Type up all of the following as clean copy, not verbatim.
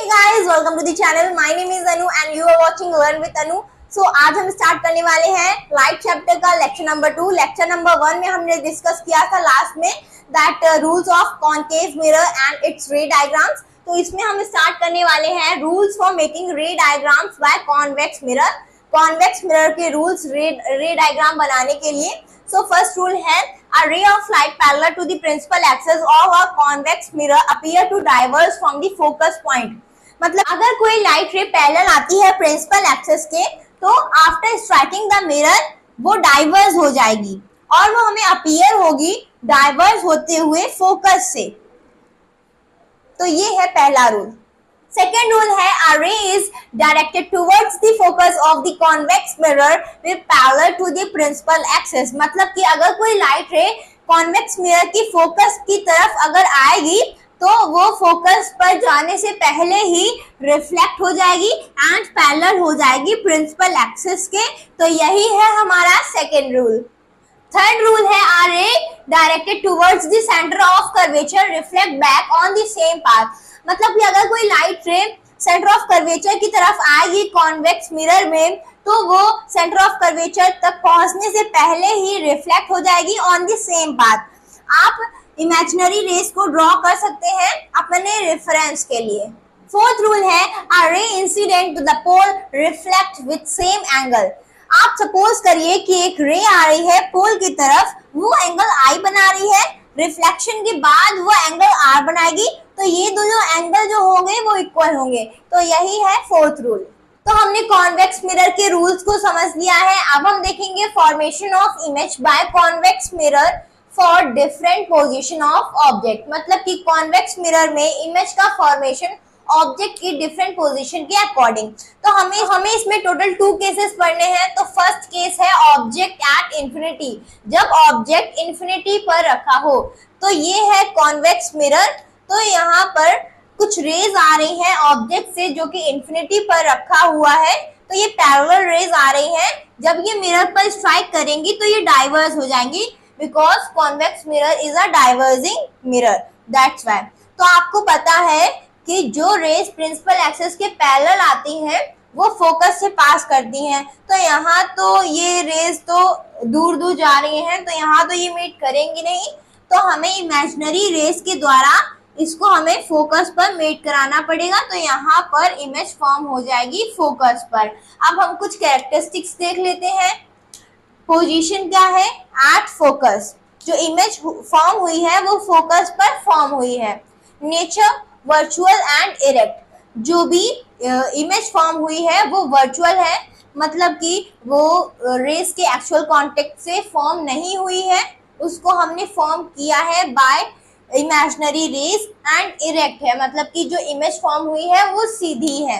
Hey guys, welcome to the channel. My name is Anu and you are watching Learn with Anu. So आज हम start करने वाले हैं light chapter का lecture number 2। Lecture number 1 में हमने discuss किया था लास्ट में that rules of concave mirror and its ray diagrams. तो इसमें हम स्टार्ट करने वाले हैं rules for making ray diagrams by convex mirror. Convex mirror के रूल्स रे डायग्राम बनाने के लिए। सो फर्स्ट रूल है a ray of light parallel to the principal axis of a convex mirror appear to diverge from the focus point। मतलब अगर कोई light ray parallel आती है प्रिंसिपल एक्सिस के तो आफ्टर स्ट्राइकिंग द मिरर वो diverge हो जाएगी और वो हमें अपीयर होगी डाइवर्ज होते हुए फोकस से। तो ये है पहला रूल। सेकेंड रूल है a ray is directed towards the focus of the convex mirror with parallel to the principal axis। मतलब कि अगर कोई लाइट रे कॉन्वेक्स मिरर की फोकस की तरफ अगर आएगी तो वो फोकस पर जाने से पहले ही रिफ्लेक्ट हो जाएगी एंड पैरेलल हो जाएगी प्रिंसिपल एक्सिस के। तो यही है हमारा सेकेंड रूल। थर्ड रूल है a ray directed towards the center of curvature reflect back on the same path। मतलब कि अगर कोई लाइट रे सेंटर ऑफ कर्वेचर की तरफ आएगी कॉन्वेक्स मिरर में तो वो सेंटर ऑफ कर्वेचर तक पहुंचने से पहले ही रिफ्लेक्ट हो जाएगी ऑन द सेम पाथ। आप इमेजिनरी रेस को ड्रॉ कर सकते हैं अपने रेफरेंस के लिए। फोर्थ रूल है a ray incident to the pole reflect with same angle। आप सपोज करिए कि एक रे आ रही है पोल की तरफ, वो एंगल आई बना रही है, रिफ्लेक्शन के बाद वो एंगल आर बनाएगी, तो ये दोनों एंगल जो होंगे वो इक्वल होंगे। तो यही है फोर्थ रूल। तो हमने कॉन्वेक्स मिरर के रूल्स को समझ लिया है। अब हम देखेंगे formation of image by convex mirror for different position of object. मतलब कि कॉन्वेक्स मिरर में इमेज का फॉर्मेशन ऑब्जेक्ट की डिफरेंट पोजीशन के अकॉर्डिंग। तो हमें इसमें टोटल 2 केसेस पढ़ने हैं। तो फर्स्ट केस है ऑब्जेक्ट एट इंफिनिटी, जब ऑब्जेक्ट इंफिनिटी पर रखा हो। तो ये है कॉन्वेक्स मिरर। तो यहाँ पर कुछ रेज आ रही हैं ऑब्जेक्ट से जो कि इंफिनिटी पर रखा हुआ है, तो ये पैरेलल रेज आ रही हैं। जब ये मिरर पर स्ट्राइक करेंगी तो ये डाइवर्ज हो जाएंगी because convex mirror is a diverging mirror, that's why. तो आपको पता है कि जो रेज प्रिंसिपल एक्सिस के पैरेलल आती हैं वो फोकस से पास करती हैं। तो यहाँ तो ये रेज तो दूर दूर जा रही हैं, तो यहाँ तो ये मीट करेंगी नहीं, तो हमें इमेजिनरी रेज के द्वारा इसको हमें फोकस पर मीट कराना पड़ेगा। तो यहाँ पर इमेज फॉर्म हो जाएगी फोकस पर। अब हम कुछ कैरेक्टरिस्टिक्स देख लेते हैं। पोजीशन क्या है? At focus. जो इमेज फॉर्म हुई है वो फोकस पर फॉर्म हुई है। Nature virtual and erect. जो भी इमेज फॉर्म हुई है वो वर्चुअल है, मतलब कि वो रेस के एक्चुअल कांटेक्ट से फॉर्म नहीं हुई है, उसको हमने फॉर्म किया है by imaginary rays. And erect है, मतलब कि जो इमेज फॉर्म हुई है वो सीधी है।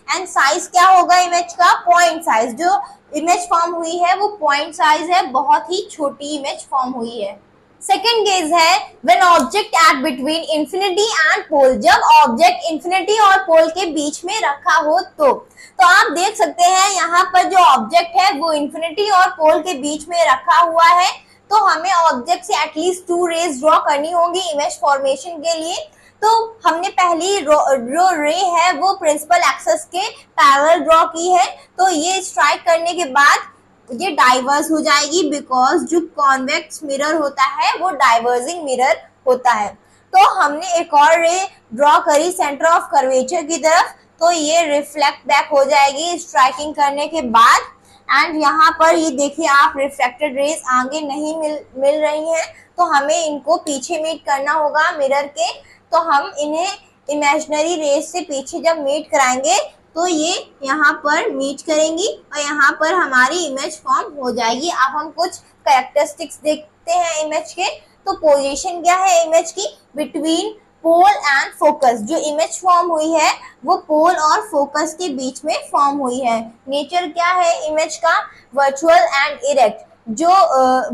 एंड साइज क्या होगा इमेज का? Point size. जो इमेज फॉर्म हुई है वो पॉइंट साइज है, बहुत ही छोटी इमेज फॉर्म हुई है। सेकेंड केस है when object at between infinity and pole. जब ऑब्जेक्ट इंफिनिटी और पोल के बीच में रखा हो तो आप देख सकते हैं यहाँ पर जो ऑब्जेक्ट है वो इंफिनिटी और पोल के बीच में रखा हुआ है। तो हमें ऑब्जेक्ट से एटलीस्ट 2 रेज ड्रॉ करनी होगी इमेज फॉर्मेशन के लिए। तो हमने पहली जो रे है वो प्रिंसिपल एक्सिस के पैरेलल ड्रॉ की है, तो ये स्ट्राइक करने के बाद ये डाइवर्स हो जाएगी बिकॉज जो कॉन्वेक्स मिरर होता है वो डाइवर्जिंग मिरर होता है। तो हमने एक और रे ड्रॉ करी सेंटर ऑफ कर्वेचर की तरफ, तो ये रिफ्लेक्ट बैक हो जाएगी स्ट्राइकिंग करने के बाद। एंड यहाँ पर ये देखिए आप रिफ्लेक्टेड रेज आगे नहीं मिल रही हैं, तो हमें इनको पीछे मीट करना होगा मिरर के। तो हम इन्हें इमेजिनरी रेज से पीछे जब मीट कराएंगे तो ये यहाँ पर मीट करेंगी और यहाँ पर हमारी इमेज फॉर्म हो जाएगी। अब हम कुछ कैरेक्टरिस्टिक्स देखते हैं इमेज के। तो पोजीशन क्या है इमेज की? Between pole and focus. जो इमेज फॉर्म हुई है वो पोल और फोकस के बीच में फॉर्म हुई है। नेचर क्या है इमेज का? Virtual and erect. जो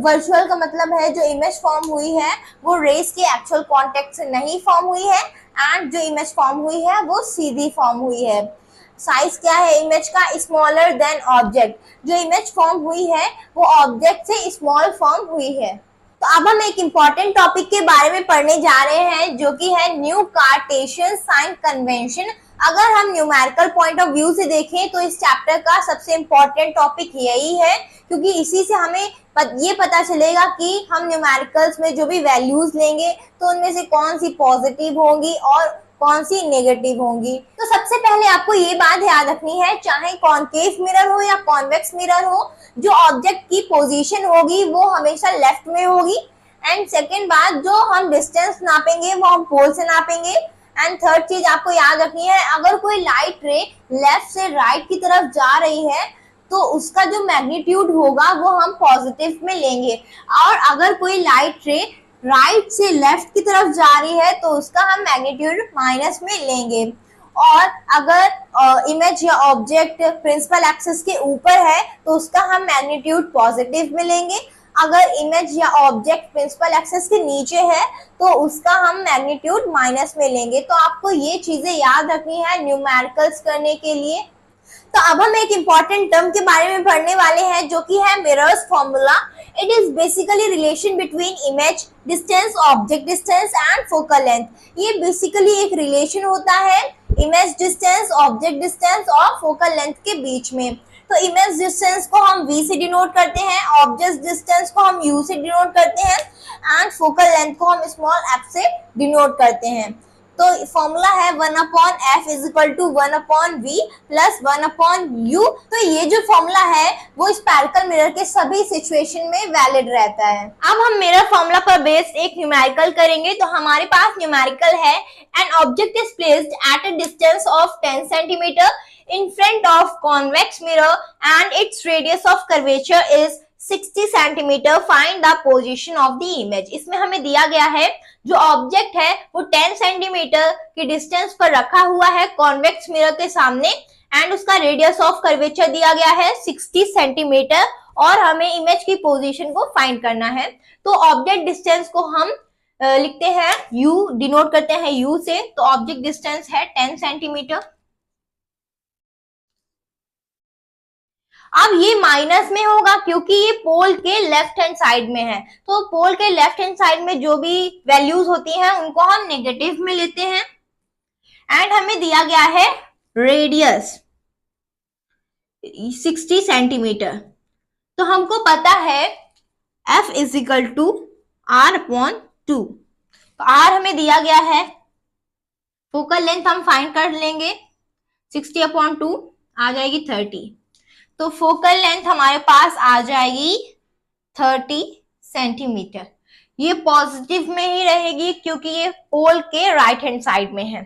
वर्चुअल का मतलब है जो इमेज फॉर्म हुई है वो रेस के एक्चुअल कांटेक्ट से नहीं फॉर्म हुई है, एंड जो इमेज फॉर्म हुई है वो सीधी फॉर्म हुई है। साइज क्या है इमेज का? Smaller than object. जो इमेज फॉर्म हुई है वो ऑब्जेक्ट से स्मॉल फॉर्म हुई है। तो अब हम एक इम्पॉर्टेंट टॉपिक के बारे में पढ़ने जा रहे हैं जो कि है न्यू कार्टेशियन साइन कन्वेंशन अगर हम न्यूमेरिकल पॉइंट ऑफ व्यू से देखें तो इस चैप्टर का सबसे इम्पोर्टेंट टॉपिक यही है, क्योंकि इसी से हमें ये पता चलेगा कि हम न्यूमेरिकल्स में जो भी वैल्यूज लेंगे तो उनमें से कौन सी पॉजिटिव होंगी और कौन सी नेगेटिव होंगी। तो सबसे पहले आपको ये बात याद रखनी है, चाहे कॉनकेव मिरर हो या कॉन्वेक्स मिरर हो, जो ऑब्जेक्ट की पोजीशन होगी वो हमेशा लेफ्ट में होगी। एंड सेकेंड बात, जो हम डिस्टेंस नापेंगे वो हम पोल से नापेंगे। एंड थर्ड चीज आपको याद रखनी है, अगर कोई लाइट रे लेफ्ट से राइट की तरफ जा रही है तो उसका जो मैग्नीट्यूड होगा वो हम पॉजिटिव में लेंगे, और अगर कोई लाइट रे राइट से लेफ्ट की तरफ जा रही है तो उसका हम मैग्नीट्यूड माइनस में लेंगे। और अगर इमेज या ऑब्जेक्ट प्रिंसिपल एक्सिस के ऊपर है तो उसका हम मैग्नीट्यूड पॉजिटिव में लेंगे। अगर इमेज या ऑब्जेक्ट प्रिंसिपल एक्सिस के नीचे है तो उसका हम मैग्नीट्यूड माइनस में लेंगे। तो आपको ये चीजें याद रखनी है न्यूमेरिकल्स करने के लिए। तो अब हम एक इम्पॉर्टेंट टर्म के बारे में पढ़ने वाले हैं जो कि है mirrors formula. It is basically relation between image distance, object distance and focal length. ये बेसिकली एक रिलेशन होता है इमेज डिस्टेंस, ऑब्जेक्ट डिस्टेंस और फोकल लेंथ के बीच में। तो इमेज डिस्टेंस को हम v से डिनोट करते हैं, ऑब्जेक्ट डिस्टेंस को हम u से डिनोट करते हैं एंड फोकल लेंथ को हम स्मॉल f से डिनोट करते हैं। तो फॉर्मूला है 1/f is equal to 1/v plus 1/u। तो ये जो फॉर्मूला है वो स्फेरिकल मिरर के सभी सिचुएशन में वैलिड रहता है। अब हम मिरर फॉर्मूला पर बेस्ड एक न्यूमेरिकल करेंगे। तो हमारे पास न्यूमेरिकल है, an object is placed at a distance of 10 centimetre in front of convex mirror and its radius of curvature is 60 centimeter. Find the position of the image. इसमें हमें दिया गया है जो ऑब्जेक्ट है वो 10 सेंटीमीटर की डिस्टेंस पर रखा हुआ है कॉन्वेक्स मिरर के सामने, एंड उसका रेडियस ऑफ कर्वेचर दिया गया है 60 सेंटीमीटर, और हमें इमेज की पोजीशन को फाइंड करना है। तो ऑब्जेक्ट डिस्टेंस को हम लिखते हैं u, डिनोट करते हैं u से। तो ऑब्जेक्ट डिस्टेंस है 10 सेंटीमीटर। अब ये माइनस में होगा क्योंकि ये पोल के लेफ्ट हैंड साइड में है। तो पोल के लेफ्ट हैंड साइड में जो भी वैल्यूज होती हैं उनको हम नेगेटिव में लेते हैं। एंड हमें दिया गया है रेडियस 60 सेंटीमीटर। तो हमको पता है f is equal to r/2। तो r हमें दिया गया है, फोकल लेंथ हम फाइंड कर लेंगे, 60/2 आ जाएगी 30। तो फोकल लेंथ हमारे पास आ जाएगी 30 सेंटीमीटर। ये पॉजिटिव में ही रहेगी क्योंकि ये पोल के राइट हैंड साइड में है।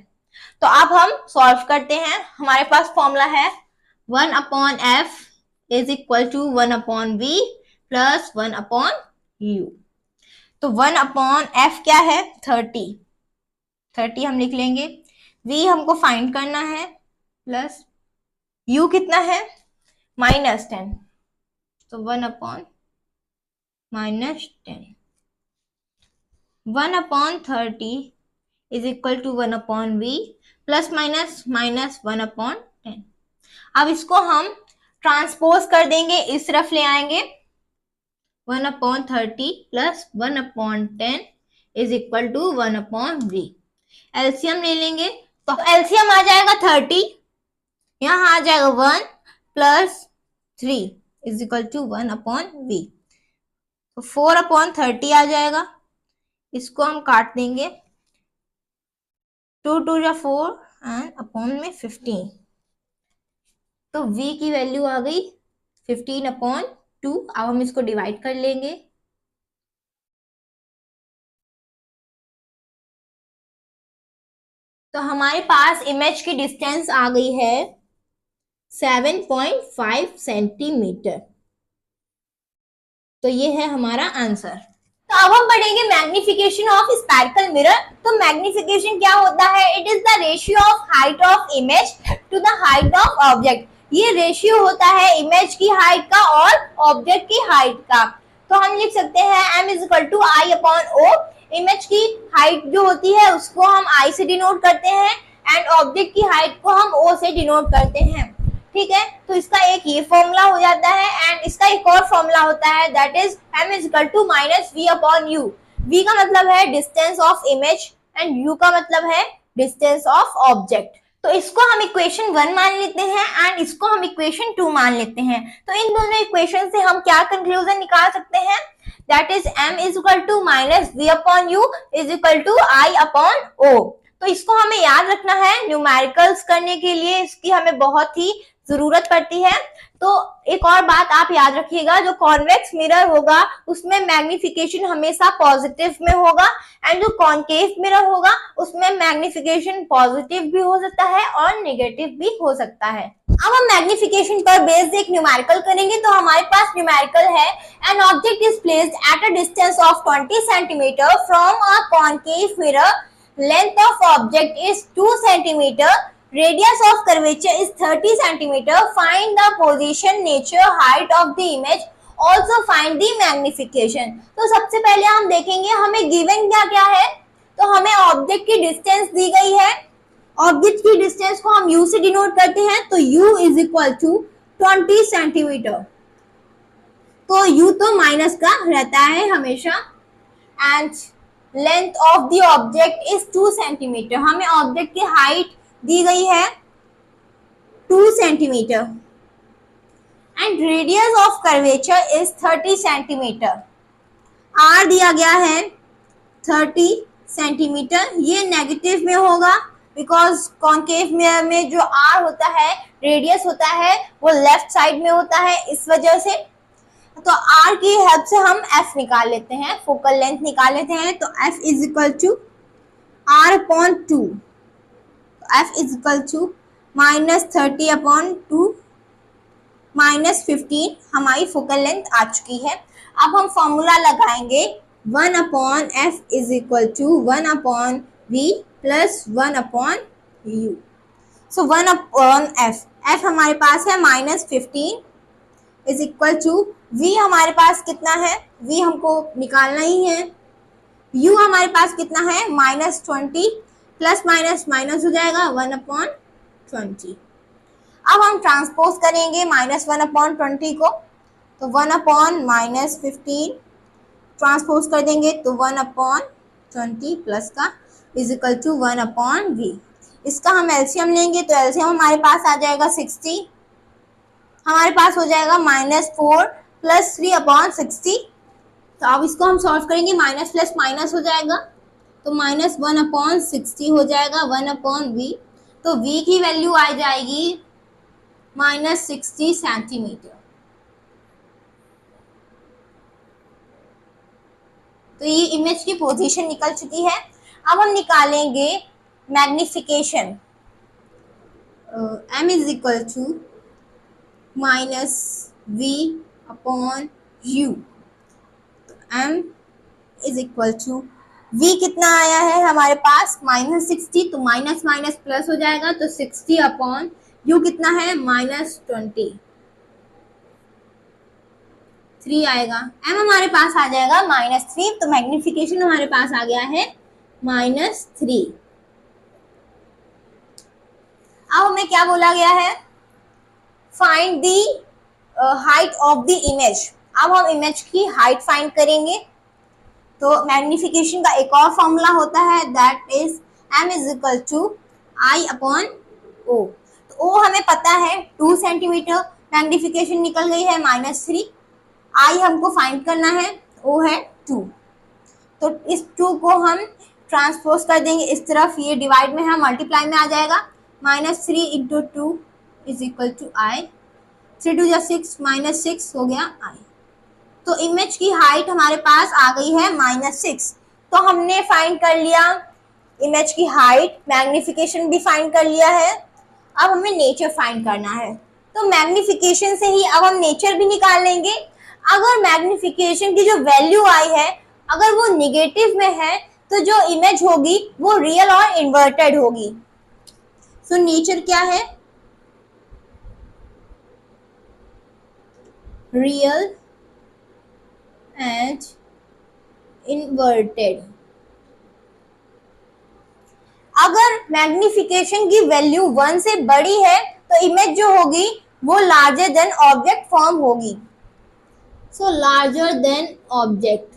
तो अब हम सॉल्व करते हैं। हमारे पास फॉर्मूला है 1/f is equal to 1/v plus 1/u। तो 1/f क्या है 30 हम लिख लेंगे, v हमको फाइंड करना है, प्लस u कितना है -10। तो 1/-10 1/30 is equal to 1/v plus minus -1/10। अब इसको हम ट्रांसपोज कर देंगे, इस तरफ ले आएंगे, 1/30 plus 1/10 is equal to 1/v। LCM ले लेंगे, तो एलसीएम आ जाएगा 30, यहाँ आ जाएगा 1 plus 3 is equal to 1/v। तो 4/30 आ जाएगा। इसको हम काट देंगे, 2 2 4 एंड अपॉन में 15। तो v की वैल्यू आ गई 15/2। अब हम इसको डिवाइड कर लेंगे। तो हमारे पास इमेज की डिस्टेंस आ गई है 7.5 सेंटीमीटर। तो ये है हमारा आंसर। तो अब हम पढ़ेंगे मैग्निफिकेशन ऑफ स्फेरिकल मिरर। तो मैग्निफिकेशन क्या होता है? It is the ratio of height of image to the height of object. ये रेशियो होता है इमेज की हाइट का और ऑब्जेक्ट की हाइट का। तो हम लिख सकते हैं m is equal to I/O। Image की हाइट जो होती है उसको हम I से डिनोट करते हैं एंड ऑब्जेक्ट की हाइट को हम O से डिनोट करते हैं। ठीक है, तो इसका एक ये फॉर्मूला हो जाता है एंड इसका एक और फॉर्मूला होता है, that is m is equal to -v/u। v का मतलब है distance of image and u का मतलब है डिस्टेंस ऑफ ऑब्जेक्ट। तो इसको हम इक्वेशन 1 मान लेते हैं एंड इसको हम इक्वेशन 2 मान लेते हैं। तो इन दोनों इक्वेशन से हम क्या कंक्लूजन निकाल सकते हैं, that is m is equal to minus v upon u is equal to i upon o। तो इसको हमें याद रखना है, न्यूमेरिकल्स करने के लिए इसकी हमें बहुत ही जरूरत पड़ती है। तो एक और बात आप याद रखिएगा, जो कॉन्वेक्स मिरर होगा उसमें मैग्निफिकेशन हमेशा पॉजिटिव में होगा एंड जो कॉन्केव मिरर होगा उसमें मैग्निफिकेशन पॉजिटिव भी हो सकता है और नेगेटिव भी हो सकता है। अब हम मैग्निफिकेशन पर बेस्ड एक न्यूमेरिकल करेंगे। तो हमारे पास न्यूमेरिकल है, an object is placed at a distance of 20 centimetre from a concave mirror, length of object is 2 centimetre, radius of curvature is 30 centimeter, find the position, nature, height of the image, also find the magnification। तो सबसे पहले हम देखेंगे हमें given क्या क्या है। तो हमें ऑब्जेक्ट की डिस्टेंस दी गई है, ऑब्जेक्ट की डिस्टेंस को हम u से डिनोट करते हैं, तो u is equal to 20 centimetre. तो u तो माइनस का रहता है हमेशा, and length of the object is 2 centimetre. हमें ऑब्जेक्ट की हाइट दी गई है 2 centimetre and radius of curvature is 30 centimetre. R दिया गया है 30 सेंटीमीटर, ये नेगेटिव में होगा बिकॉज कॉन्केव मिरर में जो आर होता है, रेडियस होता है, वो लेफ्ट साइड में होता है, इस वजह से। तो आर की हेल्प से हम एफ निकाल लेते हैं, फोकल लेंथ निकाल लेते हैं। तो f is equal to r upon 2, f is equal to minus 30 upon 2 minus 15 हमारी फोकल लेंथ आ चुकी है। अब हम फॉर्मूला लगाएंगे 1 upon f is equal to 1 upon v plus 1 upon u। So 1 upon f हमारे पास है minus 15 is equal to v हमारे पास कितना है, v हमको निकालना ही है, u हमारे पास कितना है माइनस 20, प्लस माइनस माइनस हो जाएगा 1 अपॉन 20। अब हम ट्रांसपोज करेंगे माइनस 1 अपॉन 20 को, तो 1 अपॉन माइनस 15 ट्रांसपोज कर देंगे तो 1 अपॉन 20 प्लस का is equal to 1 upon v। इसका हम एलसीएम लेंगे तो एलसीएम हमारे पास आ जाएगा 60, हमारे पास हो जाएगा माइनस 4 प्लस 3 अपॉन 60। तो अब इसको हम सॉल्व करेंगे, माइनस प्लस माइनस हो जाएगा, तो माइनस 1 अपॉन 60 हो जाएगा 1 अपॉन v। तो v की वैल्यू आ जाएगी माइनस 60 सेंटीमीटर। तो ये इमेज की पोजीशन निकल चुकी है। अब हम निकालेंगे magnification, m is equal to minus v upon u। तो m is equal to v कितना आया है हमारे पास माइनस 60, तो माइनस माइनस प्लस हो जाएगा, तो 60 अपॉन u कितना है माइनस 23 आएगा। m हमारे पास आ जाएगा माइनस 3, तो मैग्निफिकेशन हमारे पास आ गया है माइनस 3। अब हमें क्या बोला गया है, find the height of the image. अब हम इमेज की हाइट फाइंड करेंगे। तो मैग्निफिकेशन का एक और फॉर्मूला होता है, that is m is equal to i upon o। तो o हमें पता है 2 सेंटीमीटर, मैग्निफिकेशन निकल गई है माइनस 3, i हमको फाइंड करना है, o है 2। तो इस 2 को हम ट्रांसपोज कर देंगे इस तरफ, ये डिवाइड में है, मल्टीप्लाई में आ जाएगा, minus 3 into 2 is equal to i, 3 2 6 minus 6 हो गया i। तो इमेज की हाइट हमारे पास आ गई है माइनस 6। तो हमने फाइंड कर लिया इमेज की हाइट, मैग्निफिकेशन भी फाइंड कर लिया है। अब हमें नेचर फाइंड करना है। तो मैग्निफिकेशन से ही अब हम नेचर भी निकाल लेंगे। अगर मैग्निफिकेशन की जो वैल्यू आई है अगर वो निगेटिव में है तो जो इमेज होगी वो रियल और इन्वर्टेड होगी। सो नेचर क्या है, रियल एंड इन्वर्टेड। अगर मैग्निफिकेशन की वैल्यू 1 से बड़ी है तो इमेज जो होगी वो लार्जर देन ऑब्जेक्ट फॉर्म होगी। सो लार्जर देन ऑब्जेक्ट।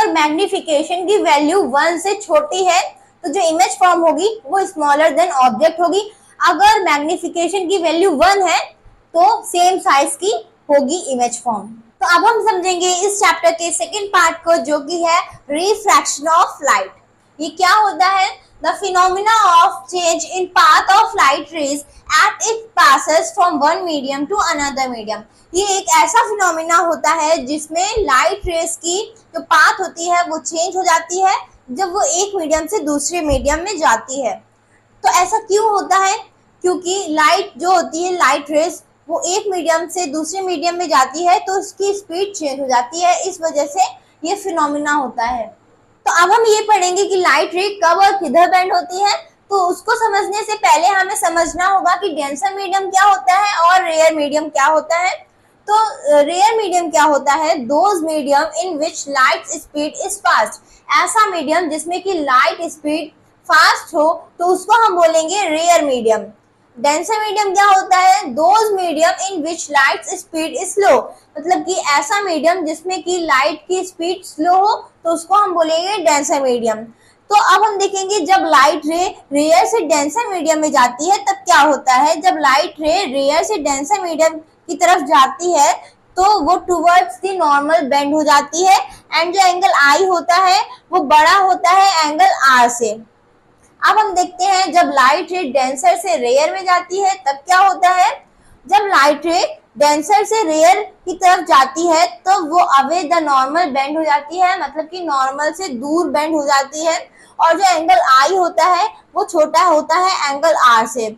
अगर मैग्निफिकेशन की वैल्यू 1 से छोटी है तो जो इमेज फॉर्म होगी वो स्मॉलर देन ऑब्जेक्ट होगी। अगर मैग्निफिकेशन की वैल्यू 1 है तो सेम साइज की होगी इमेज फॉर्म। तो अब हम समझेंगे इस चैप्टर के सेकंड पार्ट को, जो कि है रिफ्रैक्शन ऑफ लाइट। ये क्या होता है? The phenomena of change in path of light rays at it passes from one medium to another medium. ये एक ऐसा फिनोमिना होता है जिसमें लाइट रेज की जो पाथ होती है वो चेंज हो जाती है जब वो एक मीडियम से दूसरे मीडियम में जाती है। तो ऐसा क्यों होता है? क्योंकि लाइट जो होती है, लाइट रेज, वो एक मीडियम से दूसरे मीडियम में जाती है तो उसकी स्पीड चेंज हो जाती है, इस वजह से ये फिनोमिना होता है। तो अब हम ये पढ़ेंगे कि लाइट रे कब और किधर बेंड होती है। तो उसको समझने से पहले हमें समझना होगा कि डेंसर मीडियम क्या होता है और रेयर मीडियम क्या होता है। तो रेयर मीडियम क्या होता है? Those medium in which light speed is fast. ऐसा मीडियम जिसमें कि लाइट स्पीड फास्ट हो तो उसको हम बोलेंगे रेयर मीडियम। डेंसर मीडियम क्या होता है? Those medium in which light speed is slow. मतलब कि ऐसा मीडियम जिसमें कि लाइट की स्पीड स्लो हो तो उसको हम बोलेंगे डेंसर मीडियम। तो अब हम देखेंगे जब लाइट रे रेयर से डेंसर मीडियम में जाती है तब क्या होता है। जब लाइट रे रेयर से डेंसर मीडियम की तरफ जाती है तो वो टुवर्ड्स द नॉर्मल बेंड हो जाती है एंड जो एंगल आई होता है वो बड़ा होता है एंगल आर से। अब हम देखते हैं जब लाइट रे डेंसर से रेयर में जाती है तब क्या होता है। जब लाइट रे डेंसर से रेयर की तरफ जाती है तो वो अवे द नॉर्मल बेंड हो जाती है, मतलब कि नॉर्मल से दूर बेंड हो जाती है और जो एंगल आई होता है वो छोटा होता है एंगल आर से।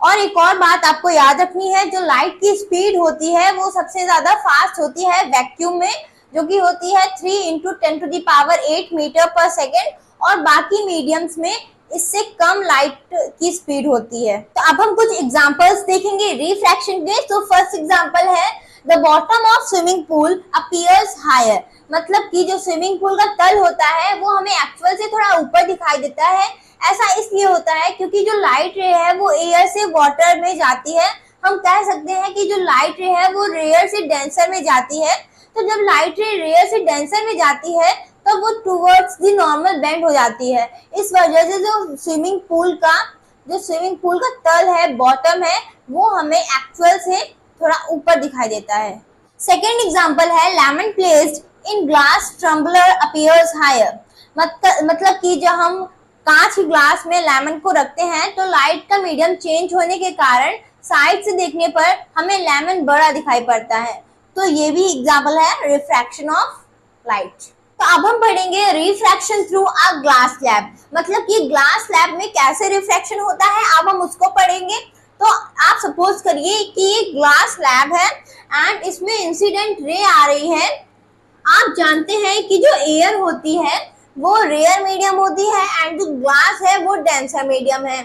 और एक और बात आपको याद रखनी है, जो लाइट की स्पीड होती है वो सबसे ज्यादा फास्ट होती है वैक्यूम में, जो कि होती है 3 × 10⁸ मीटर पर सेकेंड, और बाकी मीडियम्स में इससे कम लाइट की स्पीड होती है। तो अब हम कुछ एग्जांपल्स देखेंगे रिफ्रैक्शन के। तो फर्स्ट एग्जांपल है the bottom of swimming pool appears higher. मतलब कि जो स्विमिंग पूल का तल होता है वो हमें एक्चुअल से थोड़ा ऊपर दिखाई देता है। ऐसा इसलिए होता है क्योंकि जो लाइट रे है वो एयर से वाटर में जाती है। हम कह सकते हैं कि जो लाइट रे है वो रेयर से डेंसर में जाती है। तो जब लाइट रे रेयर से डेंसर में जाती है तो वो टुवर्ड्स द नॉर्मल बेंड हो जाती है। इस वजह से जो स्विमिंग पूल का तल है, बॉटम है, वो हमें एक्चुअल से थोड़ा ऊपर दिखाई देता है। सेकेंड एग्जांपल है lemon placed in glass tumbler appears higher. मतलब कि जब हम कांच के ग्लास में लेमन को रखते हैं तो लाइट का मीडियम चेंज होने के कारण साइड से देखने पर हमें लेमन बड़ा दिखाई पड़ता है। तो ये भी एग्जांपल है रिफ्रैक्शन ऑफ लाइट। तो अब हम पढ़ेंगे refraction through a glass slab. मतलब कि ग्लास स्लैब में कैसे रिफ्रैक्शन होता है अब हम उसको पढ़ेंगे। तो आप सपोज करिए कि ये ग्लास स्लैब है एंड इसमें इंसिडेंट रे आ रही है। आप जानते हैं कि जो एयर होती है वो रेयर मीडियम होती है एंड जो ग्लास है वो डेंसर मीडियम है।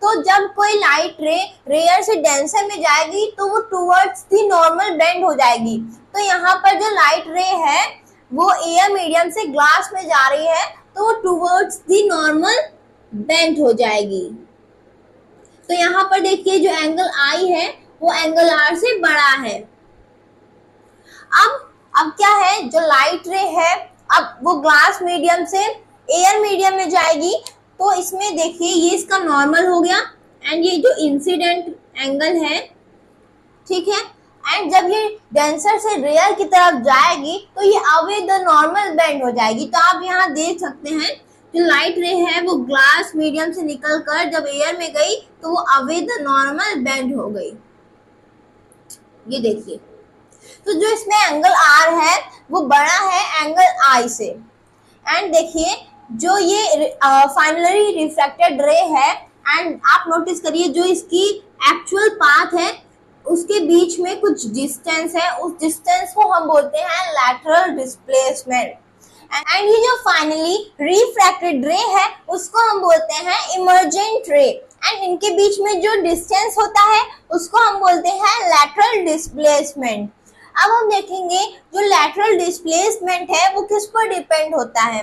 तो जब कोई लाइट रे रेयर से डेंसर में जाएगी तो वो टुवर्ड्स द नॉर्मल बेंड हो जाएगी। तो यहाँ पर जो लाइट रे है वो एयर मीडियम से ग्लास में जा रही है तो वो टुवर्ड्स द नॉर्मल बेंड हो जाएगी। तो यहाँ पर देखिए जो एंगल आई है वो एंगल आर से बड़ा है। अब क्या है, जो लाइट रे है अब वो ग्लास मीडियम से एयर मीडियम में जाएगी। तो इसमें देखिए ये इसका नॉर्मल हो गया एंड ये जो इंसिडेंट एंगल है, ठीक है, एंड जब ये डेंसर से रेयर की तरफ जाएगी तो ये अवे द नॉर्मल बेंड हो जाएगी। तो आप यहाँ देख सकते हैं जो लाइट रे है वो ग्लास मीडियम से निकलकर जब एयर में गई तो वो अवे द नॉर्मल बेंड हो गई। ये देखिए, तो जो इसमें एंगल आर है वो बड़ा है एंगल आई से। एंड देखिए जो ये फाइनली रिफ्रैक्टेड रे है एंड आप नोटिस करिए जो इसकी एक्चुअल पाथ है उसके बीच में कुछ डिस्टेंस है, उस डिस्टेंस को हम बोलते हैं लैटरल डिस्प्लेसमेंट। एंड ये जो फाइनली रिफ्रैक्टेड रे है उसको हम बोलते हैं इमर्जेंट रे एंड इनके बीच में जो डिस्टेंस होता है उसको हम बोलते हैं लैटरल डिस्प्लेसमेंट। अब हम देखेंगे जो लैटरल डिस्प्लेसमेंट है वो किस पर डिपेंड होता है।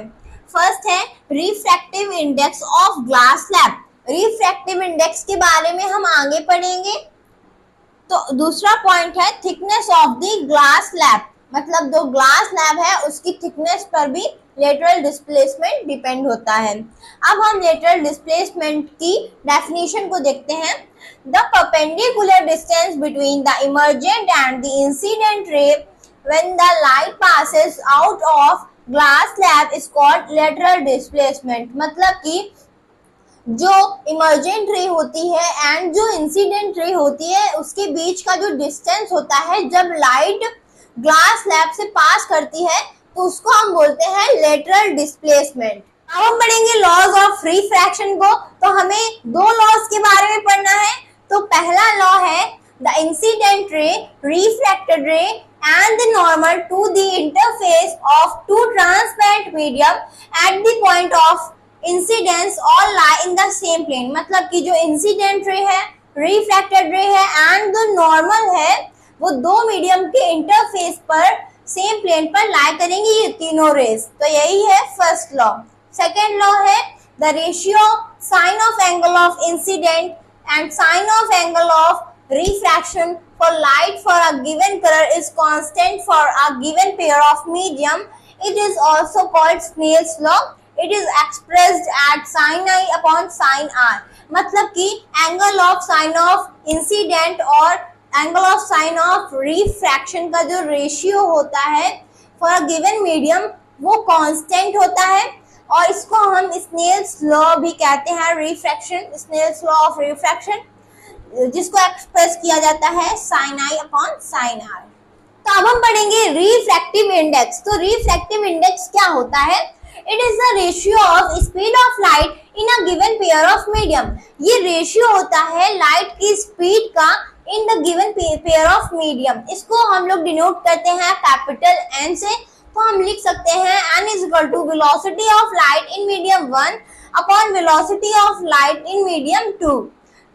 फर्स्ट है refractive index of glass slab. Refractive index के बारे में हम आगे पढ़ेंगे। तो दूसरा पॉइंट है thickness of the glass slab. मतलब जो ग्लास स्लैब है उसकी थिकनेस पर भी लेटरल डिस्प्लेसमेंट डिपेंड होता है। अब हम लेटरल डिस्प्लेसमेंट की डेफिनेशन को देखते हैं। The perpendicular distance between the emergent and the incident ray when the light passes out of glass slab is called lateral displacement. मतलब कि जो इमर्जेंट रे होती है एंड जो इंसिडेंट रे होती है उसके बीच का जो डिस्टेंस होता है जब लाइट ग्लास स्लैब से पास करती है तो उसको हम बोलते हैं लेटरल डिस्प्लेसमेंट। अब हम पढ़ेंगे लॉज ऑफ रिफ्रैक्शन को। तो हमें दो लॉज के बारे में पढ़ना है। तो पहला लॉ है द इंसिडेंट रे, रिफ्रैक्टेड रे and the normal to the interface of two transparent medium at the point of incidence all lie in the same plane. मतलब कि जो इंसिडेंट रे है, रिफ्रैक्टेड रे है एंड जो नॉर्मल है वो दो मीडियम के इंटरफेस पर सेम प्लेन पर लाई करेंगी ये तीनों रेस। तो यही है फर्स्ट लॉ। सेकेंड लॉ है the ratio sine of angle of incident and sine of angle of refraction for light for a given color is constant for a given pair of medium. It is also called Snell's law. It is expressed at sin I upon sin R. मतलब कि angle of sine of incident और angle of sine of refraction का जो ratio होता है for a given medium वो constant होता है और इसको हम स्नेल्स लॉ भी कहते हैं। Refraction, Snell's law of refraction, जिसको एक्सप्रेस किया जाता है sine i upon sine r. तो अब हम पढ़ेंगे रिफ्रैक्टिव इंडेक्स। तो रिफ्रैक्टिव इंडेक्स क्या होता है? It is the ratio of speed of light in a given pair of medium. ये रेशियो होता है लाइट की स्पीड का in the given pair of medium. इसको हम लोग डिनोट करते हैं कैपिटल एन से। तो हम लिख सकते हैं n is equal to velocity of light in medium 1 upon velocity of light in medium 2।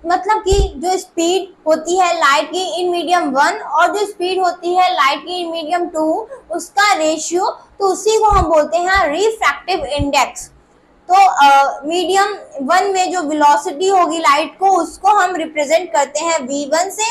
मतलब कि जो स्पीड होती है लाइट की इन मीडियम 1 और जो स्पीड होती है लाइट की इन मीडियम 2 उसका रेशियो, तो उसी को हम बोलते हैं रिफ्रैक्टिव इंडेक्स। तो मीडियम 1 में जो वेलोसिटी होगी लाइट को उसको हम रिप्रेजेंट करते हैं v1 से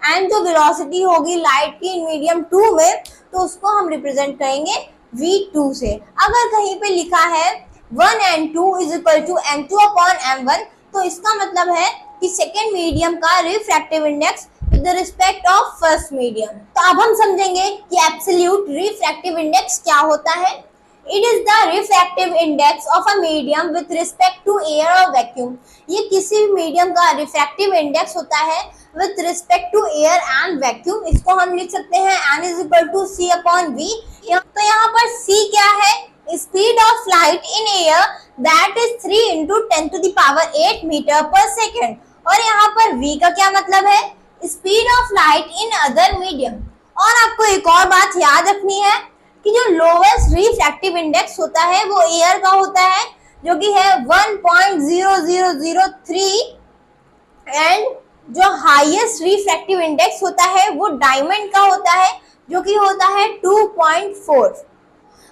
एंड जो वेलोसिटी होगी लाइट की इन मीडियम 2 में तो उसको हम रिप्रेजेंट करेंगे v2 से। अगर कहीं पे लिखा है 1 and 2 is equal to m2 upon m1 तो इसका मतलब है कि सेकेंड मीडियम का refractive index with respect of first medium. तो अब हम समझेंगे कि एब्सोल्यूट रिफ्रैक्टिव इंडेक्स क्या होता है। It is the refractive index of a medium with respect to air और वैक्यूम। ये किसी भी मीडियम का रिफ्रैक्टिव इंडेक्स होता है with respect to air and vacuum. इसको हम लिख सकते हैं n is equal to c upon v। तो यहाँ पर c क्या है? Speed of light in air that is 3 into 10 to the power 8 metre per second. और यहाँ पर v का क्या मतलब है? Speed of light in other medium. और आपको एक और बात याद रखनी है कि जो लोवेस्ट रिफ्रैक्टिव इंडेक्स होता है वो एयर का होता है जो कि है 1.0003 एंड जो हाईएस्ट रिफ्रैक्टिव इंडेक्स होता है वो डायमंड का होता है जो कि होता है 2.4।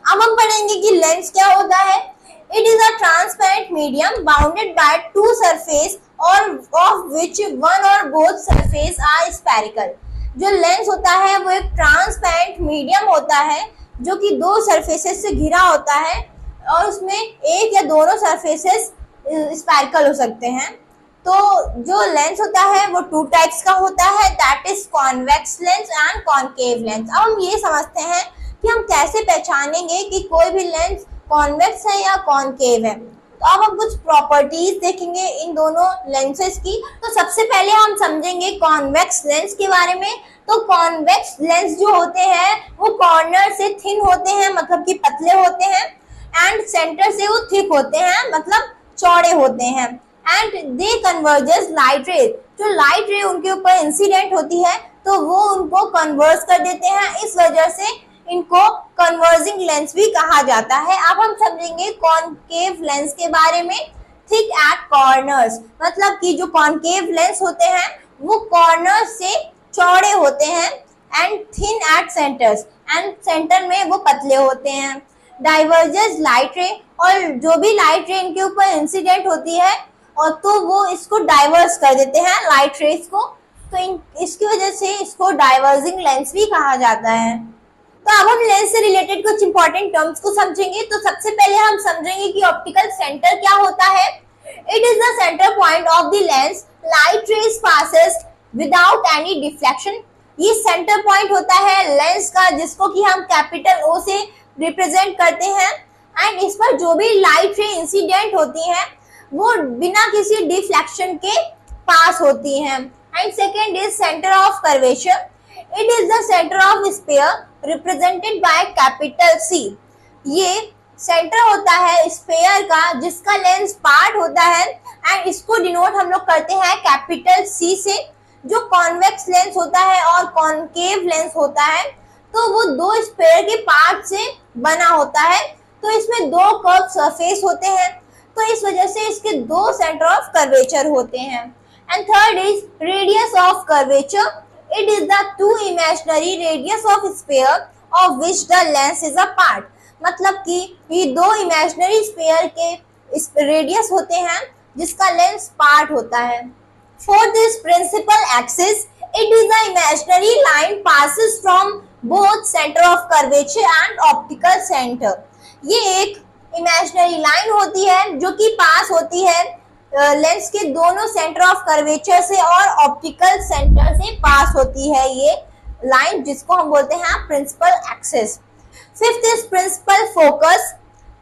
अब हम पढ़ेंगे कि लेंस क्या होता है। It is a transparent medium bounded by two surface और ऑफ विच वन और बोथ सरफेस आर स्फेरिकल। जो लेंस होता है वो एक ट्रांसपेरेंट मीडियम होता है जो कि दो सरफेसेस से घिरा होता है और उसमें एक या दोनों सरफेसेस स्फेरिकल हो सकते हैं। तो जो लेंस होता है वो टू टाइप्स का होता है, that is convex lens and concave lens. अब हम ये समझते हैं कि हम कैसे पहचानेंगे कि कोई भी लेंस कॉन्वेक्स है या कॉनकेव है। तो अब हम कुछ प्रॉपर्टीज देखेंगे इन दोनों लेंसेज की। तो सबसे पहले हम समझेंगे कॉन्वेक्स लेंस के बारे में। तो कॉन्वेक्स लेंस जो होते हैं वो कॉर्नर से थिन होते हैं, मतलब कि पतले होते हैं, एंड सेंटर से वो थिक होते हैं, मतलब चौड़े होते हैं, एंड दे कन्वर्जेस लाइट रे। जो लाइट रे उनके ऊपर इंसिडेंट होती है तो वो उनको कन्वर्ज कर देते हैं, इस वजह से इनको कन्वर्जिंग लेंस भी कहा जाता है। अब हम समझेंगे कॉनकेव लेंस के बारे में। थिक एट कॉर्नर्स, मतलब कि जो कॉनकेव लेंस होते हैं वो कॉर्नर से चौड़े होते हैं, and thin at centres, and centre में वो पतले होते हैं। डाइवर्जेस लाइट रे, और जो भी लाइट रे इनके ऊपर इंसिडेंट होती है और तो वो इसको डाइवर्स कर देते हैं लाइट रेस को, तो इसकी वजह से इसको डाइवर्जिंग लेंस भी कहा जाता है। तो अब हम लेंस से रिलेटेड कुछ इंपॉर्टेंट टर्म्स को समझेंगे। तो सबसे पहले हम समझेंगे कि ऑप्टिकल सेंटर क्या होता है। It is the centre point of the lens light rays passes without any deflection. ये सेंटर पॉइंट होता है लेंस का, जिसको कि हम कैपिटल ओ से रिप्रेजेंट करते हैं, एंड इस पर जो भी लाइट रे इंसिडेंट होती है वो बिना किसी डिफ्लेक्शन के पास होती हैं। And second is centre of curvature. It is the centre of sphere represented by capital C. ये सेंटर होता है स्फीयर का जिसका लेंस पार्ट होता है, एंड इसको डिनोट हम लोग करते हैं कैपिटल सी से। जो कॉन्वेक्स लेंस होता है और कॉनकेव लेंस होता है तो वो दो स्फीयर के पार्ट से बना होता है, तो इसमें दो कर्व सरफेस होते हैं, तो इस वजह से इसके दो सेंटर ऑफ कर्वेचर होते हैं। And third is radius of curvature. It is the two imaginary radius of sphere of which the lens is a part. मतलब कि ये दो इमेजिनरी स्फीयर के रेडियस होते हैं जिसका लेंस पार्ट होता है। Fourth is principal axis. It is the imaginary line passes from both centre of curvature and optical centre. ये एक इमेजिनरी लाइन होती है जो कि पास होती है लेंस के दोनों सेंटर ऑफ कर्वेचर से और ऑप्टिकल सेंटर से पास होती है ये लाइन, जिसको हम बोलते हैं principal axis. Fifth is principal focus.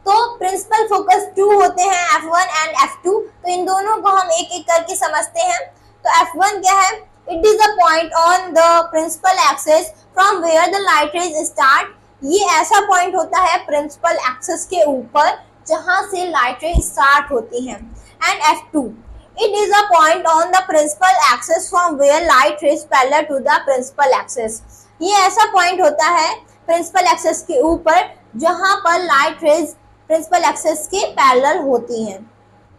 तो प्रिंसिपल फोकस 2 होते हैं, F1 एंड F2। तो इन दोनों को हम एक एक करके समझते हैं। तो F1 क्या है? It is the point on the principal axis from where the light rays start. ये ऐसा पॉइंट होता है प्रिंसिपल एक्सिस के ऊपर जहां से लाइट रेज स्टार्ट होती हैं। And F2, it is a point on the principal axis from where light rays parallel to the principal axis। ये ऐसा पॉइंट होता है प्रिंसिपल एक्सिस के ऊपर जहां पर लाइट रेज प्रिंसिपल एक्सिस के पैरेलल होती हैं।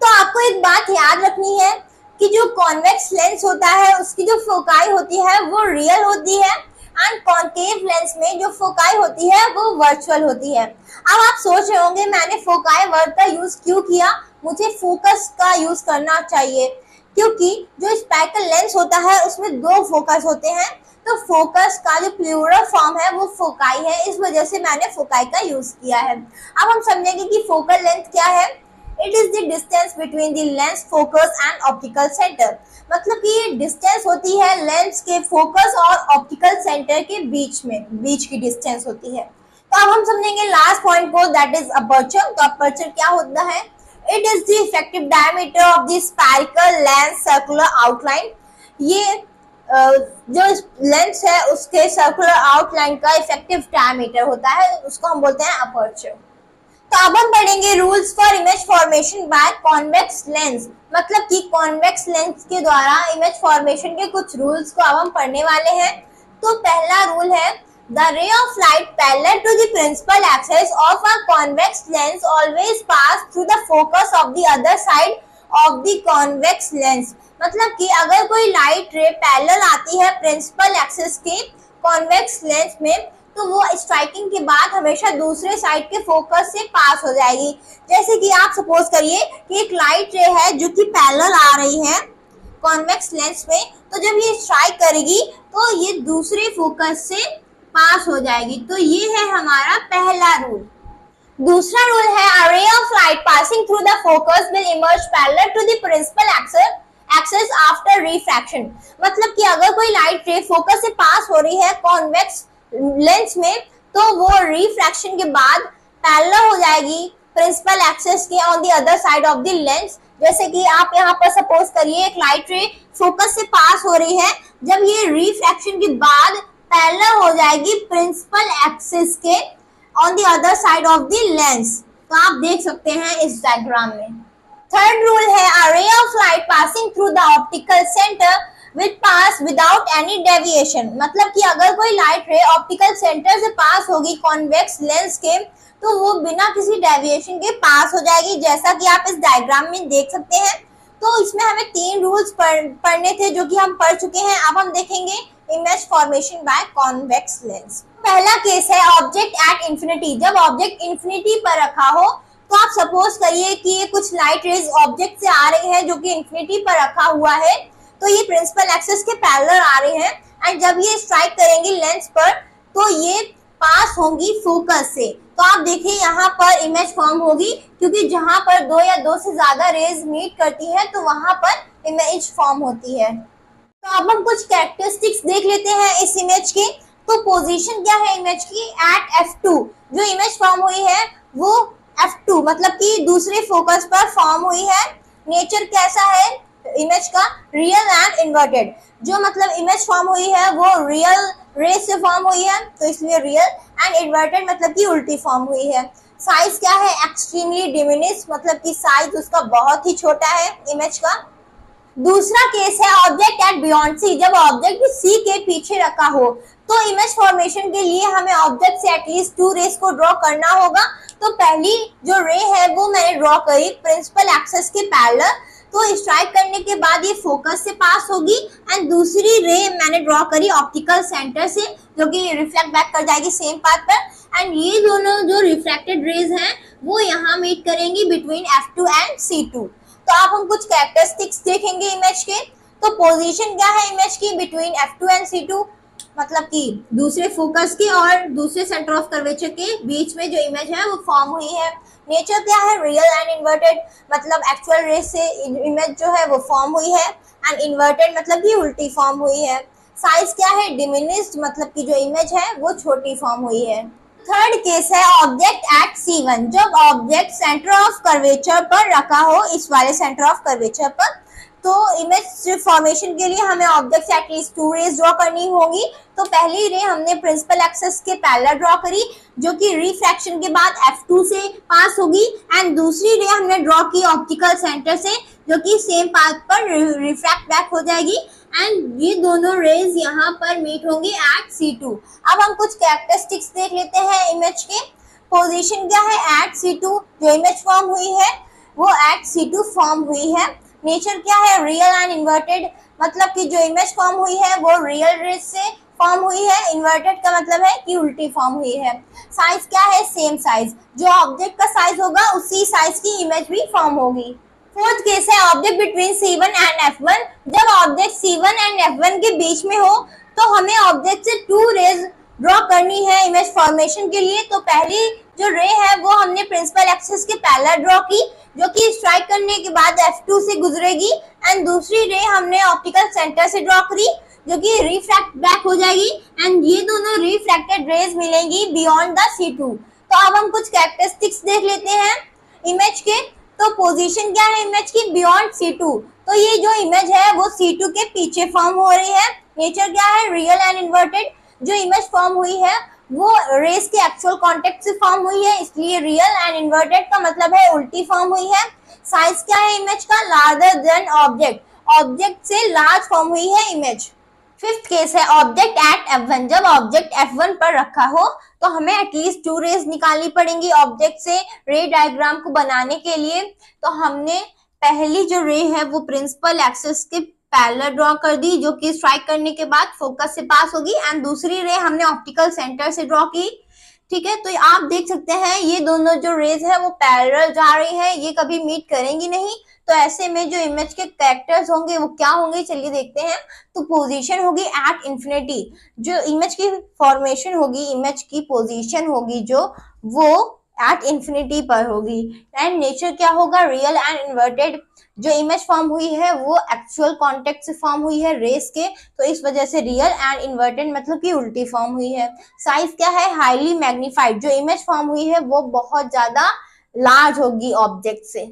तो आपको एक बात याद रखनी है कि जो कॉन्वेक्स लेंस होता है उसकी जो फोकाई होती है वो रियल होती है, एंड कॉनकेव लेंस में जो फोकाई होती है वो वर्चुअल होती है। अब आप सोच रहे होंगे मैंने फोकाई वर्ड का यूज क्यों किया, मुझे फोकस का यूज करना चाहिए, क्योंकि जो स्पेक्ल लेंस होता है उसमें दो फोकस होते हैं, तो फोकस का जो प्लूरल फॉर्म है वो फोकाई है, इस वजह से मैंने फोकाई का यूज किया है। अब हम समझेंगे कि फोकल लेंथ क्या है। It is the distance between the lens focus and optical centre. मतलब कि ये डिस्टेंस होती है लेंस के फोकस और ऑप्टिकल सेंटर के बीच की डिस्टेंस होती है। तो अब हम समझेंगे लास्ट पॉइंट को, दैट इज अपर्चर। तो अपर्चर क्या होता है? It is the effective diameter of the spherical lens circular outline. ये जो लेंस है उसके सर्कुलर आउटलाइन का इफेक्टिव डायमीटर होता है, उसको हम बोलते हैं अपर्चर। तो अब हम पढ़ेंगे rules for image formation by convex lens. मतलब कि कॉन्वेक्स लेंस के द्वारा इमेज फॉर्मेशन के कुछ रूल्स को अब हम पढ़ने वाले हैं। तो पहला रूल है, the ray of light parallel to the principal axis of a convex lens always pass through the focus of the other side of the convex lens. मतलब कि अगर कोई लाइट रे पैरेलल आती है प्रिंसिपल एक्सिस के convex lens में, तो वो स्ट्राइकिंग के बाद हमेशा दूसरे साइड के फोकस से पास हो जाएगी। जैसे कि आप सपोज करिए कि एक लाइट रे है जो कि पैरेलल आ रही है कॉन्वेक्स लेंस में, तो जब ये स्ट्राइक करेगी तो ये दूसरे फोकस से पास हो जाएगी। तो ये है हमारा पहला रूल। दूसरा रूल है, a ray of light passing through the focus will emerge parallel to the principal axis after refraction। मतलब कि अगर कोई लाइट रे फोकस से पास हो रही है कॉन्वेक्स लेंस में, तो वो रिफ्रैक्शन के बाद पैरेलल हो जाएगी प्रिंसिपल एक्सिस के on the other side of the lens. जैसे कि आप यहाँ पर सपोज करिए एक लाइट रे फोकस से पास हो रही है, जब ये रिफ्रैक्शन के बाद पैरेलल हो जाएगी प्रिंसिपल एक्सिस के on the other side of the lens. तो आप देख सकते हैं इस डायग्राम में। थर्ड रूल है, a ray of light passing through the optical center will pass without any deviation। मतलब कि अगर कोई लाइट रे ऑप्टिकल सेंटर से पास होगी कॉन्वेक्स लेंस के, तो वो बिना किसी डेविएशन के पास हो जाएगी, जैसा कि आप इस डायग्राम में देख सकते हैं। तो इसमें हमें 3 रूल्स पढ़ने थे जो कि हम पढ़ चुके हैं। अब हम देखेंगे image formation by convex lens. पहला केस है ऑब्जेक्ट एट इंफिनिटी। जब ऑब्जेक्ट इंफिनिटी पर रखा हो, तो आप सपोज करिए कि ये कुछ लाइट रेज ऑब्जेक्ट से आ रही है जो कि इंफिनिटी पर रखा हुआ है, तो ये प्रिंसिपल एक्सिस के पैरेलल आ रहे हैं, एंड जब ये स्ट्राइक करेंगी लेंस पर तो ये पास होंगी फोकस से। तो आप देखिए यहाँ पर इमेज फॉर्म होगी, क्योंकि जहां पर दो या दो से ज्यादा रेज मीट करती है तो वहां पर इमेज फॉर्म होती है। तो अब हम कुछ कैरेक्टरिस्टिक्स देख लेते हैं इस इमेज के। तो पोजीशन क्या है इमेज की, एट F2। जो इमेज फॉर्म हुई है वो F2 मतलब कि दूसरे फोकस पर फॉर्म हुई है। नेचर कैसा है इमेज का, रियल एंड इन्वर्टेड। जो मतलब इमेज फॉर्म हुई है वो रियल रेस से फॉर्म हुई है, तो इसलिए रियल, एंड इन्वर्टेड मतलब कि उल्टी फॉर्म हुई है। साइज क्या है, एक्सट्रीमली डिमिनिश मतलब कि साइज उसका बहुत ही छोटा है इमेज का। दूसरा केस है ऑब्जेक्ट एट बियॉन्ड सी। जब ऑब्जेक्ट सी के पीछे रखा हो तो इमेज फॉर्मेशन के लिए हमें ऑब्जेक्ट से एटलीस्ट 2 रेस को ड्रॉ करना होगा। तो पहली जो रे है वो मैंने ड्रॉ करी प्रिंसिपल एक्सिस के पैरेलल, तो स्ट्राइक करने के बाद ये फोकस से पास होगी। एंड दूसरी रे मैंने ड्रॉ करी ऑप्टिकल सेंटर से, जो कि रिफ्लेक्ट बैक कर जाएगी सेम पाथ पर। एंड ये दोनों जो रिफ्लेक्टेड रेज हैं वो यहाँ मीट करेंगी बिटवीन F2 एंड C2। तो अब हम कुछ कैरेक्टरिस्टिक्स देखेंगे इमेज के। तो पोजीशन क्या है इमेज की, बिटवीन F2 एंड C2 मतलब कि दूसरे फोकस के और दूसरे सेंटर ऑफ कर्वेचर के बीच में जो इमेज है वो फॉर्म हुई है। नेचर क्या है, रियल एंड इन्वर्टेड मतलब एक्चुअल रेस से इमेज जो है वो फॉर्म हुई है, एंड इन्वर्टेड मतलब कि उल्टी फॉर्म हुई है। साइज क्या है, डिमिनिश्ड मतलब कि जो इमेज है वो छोटी फॉर्म हुई है। थर्ड केस है ऑब्जेक्ट एट C1। जब ऑब्जेक्ट सेंटर ऑफ कर्वेचर पर रखा हो, इस वाले सेंटर ऑफ कर्वेचर पर, तो इमेज फॉर्मेशन के लिए हमें ऑब्जेक्ट से एटलीस्ट 2 रेज ड्रॉ करनी होगी। तो पहली रे हमने प्रिंसिपल एक्सिस के पैरेलल ड्रॉ करी, जो कि रिफ्रैक्शन के बाद F2 से पास होगी। एंड दूसरी रे हमने ड्रॉ की ऑप्टिकल सेंटर से, जो कि सेम पाथ पर रिफ्रैक्ट बैक हो जाएगी। एंड ये दोनों रेज यहाँ पर मीट होंगी एट C2। अब हम कुछ कैरेक्टरिस्टिक्स देख लेते हैं इमेज के। पोजीशन क्या है, एट C2 जो इमेज फॉर्म हुई है वो एट C2 फॉर्म हुई है। नेचर क्या है, रियल एंड इन्वर्टेड मतलब कि जो इमेज फॉर्म हुई है वो रियल रेज से फॉर्म हुई है। इन्वर्टेड का मतलब है कि उल्टी फॉर्म हुई है। साइज क्या है, सेम साइज, जो ऑब्जेक्ट का साइज होगा उसी साइज की इमेज भी फॉर्म होगी। फोर्थ केस है object between C1 and F1। जब ऑब्जेक्ट C1 एंड F1 के बीच में हो तो हमें ऑब्जेक्ट से 2 रेज ड्रॉ करनी है इमेज फॉर्मेशन के लिए। तो पहली जो रे है वो हमने प्रिंसिपल एक्सिस के पैरेलल ड्रॉ की, जो कि स्ट्राइक करने के बाद F2 से गुजरेगी। एंड दूसरी रे हमने ऑप्टिकल सेंटर से ड्रॉ करी, जो कि रिफ्रैक्ट बैक हो जाएगी। एंड ये दोनों रिफ्रैक्टेड रेज मिलेंगी बियॉन्ड द C2। तो अब हम कुछ कैरेक्टरिस्टिक्स देख लेते हैं इमेज के। तो पोजीशन क्या है इमेज की, बियॉन्ड C2। तो ये जो इमेज है वो C2 के पीछे फॉर्म हो रही है। नेचर क्या है, रियल एंड इन्वर्टेड। जो इमेज फॉर्म हुई है वो रेस के एक्चुअल कांटेक्ट से फॉर्म हुई है, इसलिए रियल एंड इन्वर्टेड का मतलब है उल्टी फॉर्म हुई है। साइज क्या है इमेज का, लार्जर देन ऑब्जेक्ट, ऑब्जेक्ट से लार्ज फॉर्म हुई है इमेज। फिफ्थ केस है ऑब्जेक्ट एट F1। जब ऑब्जेक्ट F1 पर रखा हो तो हमें एटलीस्ट 2 रेज निकालनी पड़ेंगी ऑब्जेक्ट से रे डायग्राम को बनाने के लिए। तो हमने पहली जो रे है वो प्रिंसिपल एक्सिस के पैरेलल ड्रॉ कर दी, जो कि स्ट्राइक करने के बाद फोकस से पास होगी। एंड दूसरी रे हमने ऑप्टिकल सेंटर से ड्रॉ की। ठीक है, तो आप देख सकते हैं ये दोनों जो रेज है वो पैरेलल जा रही है, ये कभी मीट करेंगी नहीं। तो ऐसे में जो इमेज के कैरेक्टर्स होंगे वो क्या होंगे, चलिए देखते हैं। तो पोजीशन होगी एट इंफिनिटी। जो इमेज की फॉर्मेशन होगी, इमेज की पोजीशन होगी जो वो एट इंफिनिटी पर होगी। एंड नेचर क्या होगा, रियल एंड इन्वर्टेड। जो इमेज फॉर्म हुई है वो एक्चुअल कांटेक्ट से फॉर्म हुई है रेस के, तो इस वजह से रियल एंड इन्वर्टेड मतलब कि उल्टी फॉर्म हुई है। साइज क्या है, हाईली मैग्नीफाइड। जो इमेज फॉर्म हुई है वो बहुत ज्यादा लार्ज होगी ऑब्जेक्ट से।